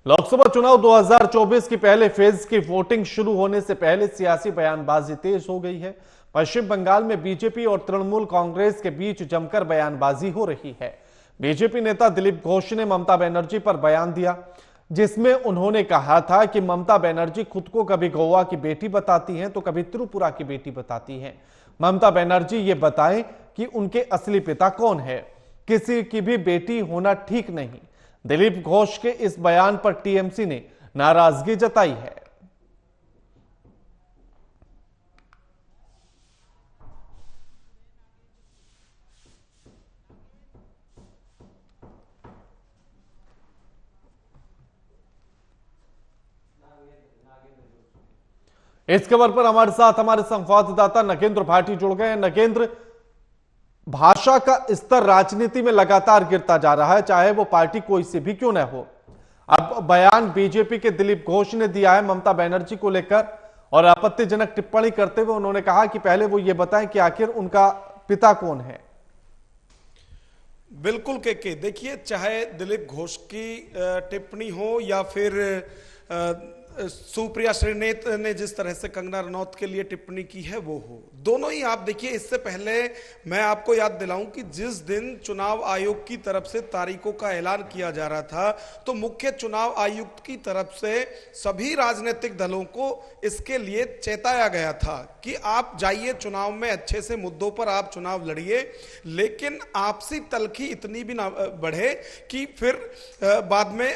लोकसभा चुनाव 2024 की पहले फेज की वोटिंग शुरू होने से पहले सियासी बयानबाजी तेज हो गई है। पश्चिम बंगाल में बीजेपी और तृणमूल कांग्रेस के बीच जमकर बयानबाजी हो रही है। बीजेपी नेता दिलीप घोष ने ममता बनर्जी पर बयान दिया, जिसमें उन्होंने कहा था कि ममता बनर्जी खुद को कभी गोवा की बेटी बताती हैं तो कभी त्रिपुरा की बेटी बताती हैं। ममता बनर्जी ये बताएं कि उनके असली पिता कौन है। किसी की भी बेटी होना ठीक नहीं। दिलीप घोष के इस बयान पर टीएमसी ने नाराजगी जताई है। इस खबर पर हमारे साथ हमारे संवाददाता नगेंद्र भाटी जुड़ गए हैं। नगेंद्र, भाषा का स्तर राजनीति में लगातार गिरता जा रहा है, चाहे वो पार्टी कोई सी भी क्यों न हो। अब बयान बीजेपी के दिलीप घोष ने दिया है ममता बनर्जी को लेकर, और आपत्तिजनक टिप्पणी करते हुए उन्होंने कहा कि पहले वो ये बताएं कि आखिर उनका पिता कौन है। बिल्कुल के देखिए, चाहे दिलीप घोष की टिप्पणी हो या फिर सुप्रिया श्रीनेत ने जिस तरह से कंगना रनौत के लिए टिप्पणी की है वो हो, दोनों ही आप देखिए। इससे पहले मैं आपको याद दिलाऊं कि जिस दिन चुनाव आयोग की तरफ से तारीखों का ऐलान किया जा रहा था, तो मुख्य चुनाव आयुक्त की तरफ से सभी राजनीतिक दलों को इसके लिए चेताया गया था कि आप जाइए चुनाव में, अच्छे से मुद्दों पर आप चुनाव लड़िए, लेकिन आपसी तलखी इतनी भी ना बढ़े कि फिर बाद में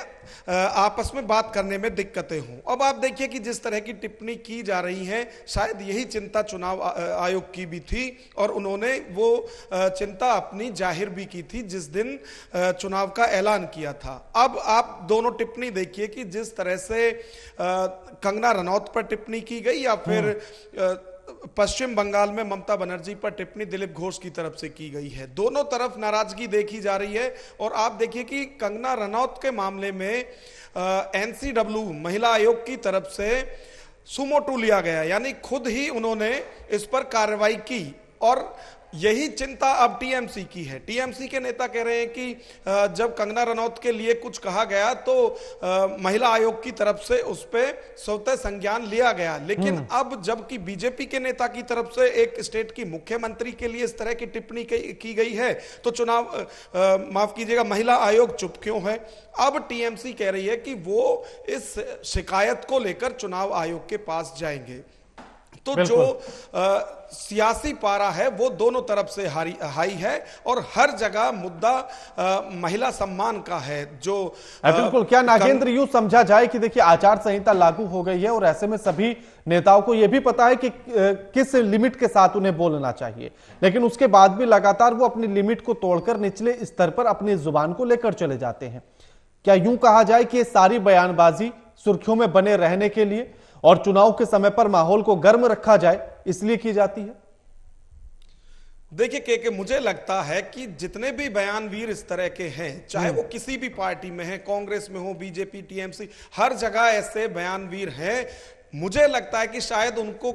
आपस में बात करने में दिक्कतें हों। अब आप देखिए कि जिस तरह की टिप्पणी की जा रही है, शायद यही चिंता चुनाव आयोग की भी थी और उन्होंने वो चिंता अपनी जाहिर भी की थी जिस दिन चुनाव का ऐलान किया था। अब आप दोनों टिप्पणी देखिए कि जिस तरह से कंगना रनौत पर टिप्पणी की गई या फिर पश्चिम बंगाल में ममता बनर्जी पर टिप्पणी दिलीप घोष की तरफ से की गई है, दोनों तरफ नाराजगी देखी जा रही है। और आप देखिए कि कंगना रनौत के मामले में एनसीडब्ल्यू महिला आयोग की तरफ से सुमोटो लिया गया, यानी खुद ही उन्होंने इस पर कार्रवाई की। और यही चिंता अब टीएमसी की है। टीएमसी के नेता कह रहे हैं कि जब कंगना रनौत के लिए कुछ कहा गया तो महिला आयोग की तरफ से उस पर स्वतः संज्ञान लिया गया, लेकिन अब जबकि बीजेपी के नेता की तरफ से एक स्टेट की मुख्यमंत्री के लिए इस तरह की टिप्पणी की गई है, तो चुनाव माफ कीजिएगा, महिला आयोग चुप क्यों है। अब टीएमसी कह रही है कि वो इस शिकायत को लेकर चुनाव आयोग के पास जाएंगे। तो जो सियासी पारा है वो दोनों तरफ से हाई है और हर जगह मुद्दा महिला सम्मान का है। जो बिल्कुल, क्या नागेंद्र यूं समझा जाए कि देखिए आचार संहिता लागू हो गई है और ऐसे में सभी नेताओं को यह भी पता है कि किस लिमिट के साथ उन्हें बोलना चाहिए, लेकिन उसके बाद भी लगातार वो अपनी लिमिट को तोड़कर निचले स्तर पर अपनी जुबान को लेकर चले जाते हैं। क्या यूं कहा जाए कि ये सारी बयानबाजी सुर्खियों में बने रहने के लिए और चुनाव के समय पर माहौल को गर्म रखा जाए इसलिए की जाती है? देखिए के मुझे लगता है कि जितने भी बयानवीर इस तरह के हैं, चाहे वो किसी भी पार्टी में है, कांग्रेस में हो, बीजेपी, टीएमसी, हर जगह ऐसे बयानवीर हैं। मुझे लगता है कि शायद उनको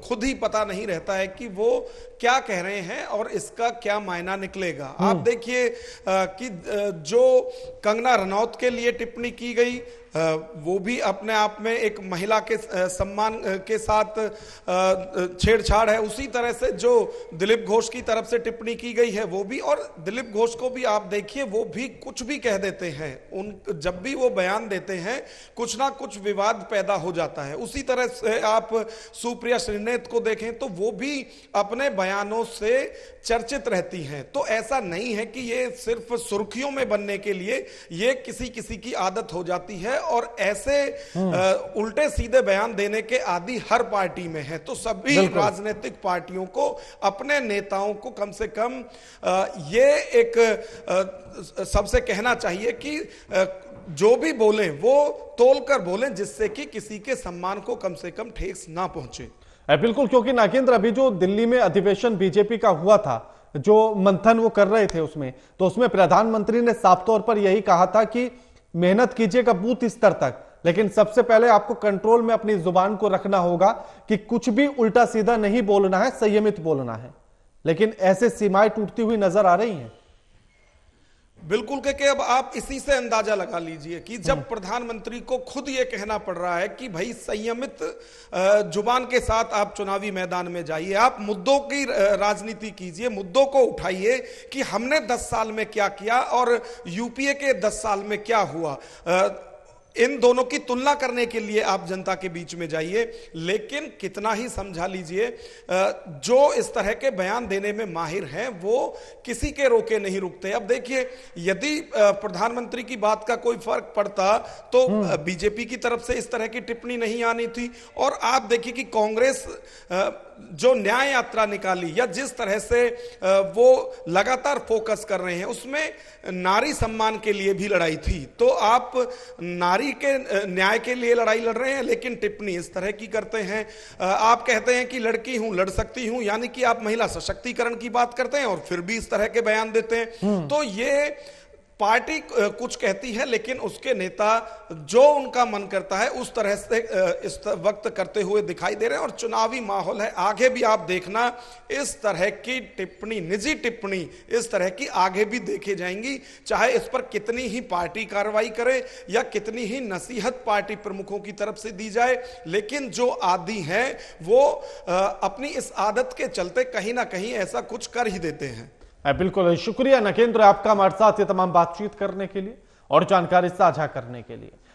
खुद ही पता नहीं रहता है कि वो क्या कह रहे हैं और इसका क्या मायना निकलेगा। आप देखिए कि जो कंगना रनौत के लिए टिप्पणी की गई, वो भी अपने आप में एक महिला के सम्मान के साथ छेड़छाड़ है। उसी तरह से जो दिलीप घोष की तरफ से टिप्पणी की गई है वो भी, और दिलीप घोष को भी आप देखिए वो भी कुछ भी कह देते हैं, जब भी वो बयान देते हैं कुछ ना कुछ विवाद पैदा हो जाता है। उसी तरह से आप सुप्रिया श्रीनेत को देखें तो वो भी अपने बयानों से चर्चित रहती हैं। तो ऐसा नहीं है कि ये सिर्फ सुर्खियों में बनने के लिए ये किसी किसी की आदत हो जाती है, और ऐसे उल्टे सीधे बयान देने के आदि हर पार्टी में है। तो सभी राजनीतिक पार्टियों को अपने नेताओं को कम से कम ये एक सबसे कहना चाहिए कि जो भी बोलें वो तोलकर बोलें, जिससे कि किसी के सम्मान को कम से कम ठेस ना पहुंचे। बिल्कुल, क्योंकि नागेंद्र अभी जो दिल्ली में अधिवेशन बीजेपी का हुआ था, जो मंथन वो कर रहे थे उसमें प्रधानमंत्री ने साफ तौर पर यही कहा था कि मेहनत कीजिएगा बूथ स्तर तक, लेकिन सबसे पहले आपको कंट्रोल में अपनी जुबान को रखना होगा कि कुछ भी उल्टा सीधा नहीं बोलना है, संयमित बोलना है। लेकिन ऐसे सीमाएं टूटती हुई नजर आ रही हैं। बिल्कुल के अब आप इसी से अंदाजा लगा लीजिए कि जब प्रधानमंत्री को खुद ये कहना पड़ रहा है कि भाई संयमित जुबान के साथ आप चुनावी मैदान में जाइए, आप मुद्दों की राजनीति कीजिए, मुद्दों को उठाइए कि हमने 10 साल में क्या किया और यूपीए के 10 साल में क्या हुआ, इन दोनों की तुलना करने के लिए आप जनता के बीच में जाइए। लेकिन कितना ही समझा लीजिए, जो इस तरह के बयान देने में माहिर हैं वो किसी के रोके नहीं रुकते। अब देखिए, यदि प्रधानमंत्री की बात का कोई फर्क पड़ता तो बीजेपी की तरफ से इस तरह की टिप्पणी नहीं आनी थी। और आप देखिए कि कांग्रेस जो न्याय यात्रा निकाली या जिस तरह से वो लगातार फोकस कर रहे हैं, उसमें नारी सम्मान के लिए भी लड़ाई थी। तो आप नारी के न्याय के लिए लड़ाई लड़ रहे हैं, लेकिन टिप्पणी इस तरह की करते हैं। आप कहते हैं कि लड़की हूं, लड़ सकती हूं, यानी कि आप महिला सशक्तिकरण की बात करते हैं और फिर भी इस तरह के बयान देते हैं। तो ये पार्टी कुछ कहती है, लेकिन उसके नेता जो उनका मन करता है उस तरह से इस वक्त करते हुए दिखाई दे रहे हैं। और चुनावी माहौल है, आगे भी आप देखना इस तरह की टिप्पणी, निजी टिप्पणी इस तरह की आगे भी देखे जाएंगी, चाहे इस पर कितनी ही पार्टी कार्रवाई करे या कितनी ही नसीहत पार्टी प्रमुखों की तरफ से दी जाए। लेकिन जो आदी हैं वो अपनी इस आदत के चलते कहीं ना कहीं ऐसा कुछ कर ही देते हैं। बिल्कुल, शुक्रिया नकेंद्र आपका हमारे साथ ये तमाम बातचीत करने के लिए और जानकारी साझा करने के लिए।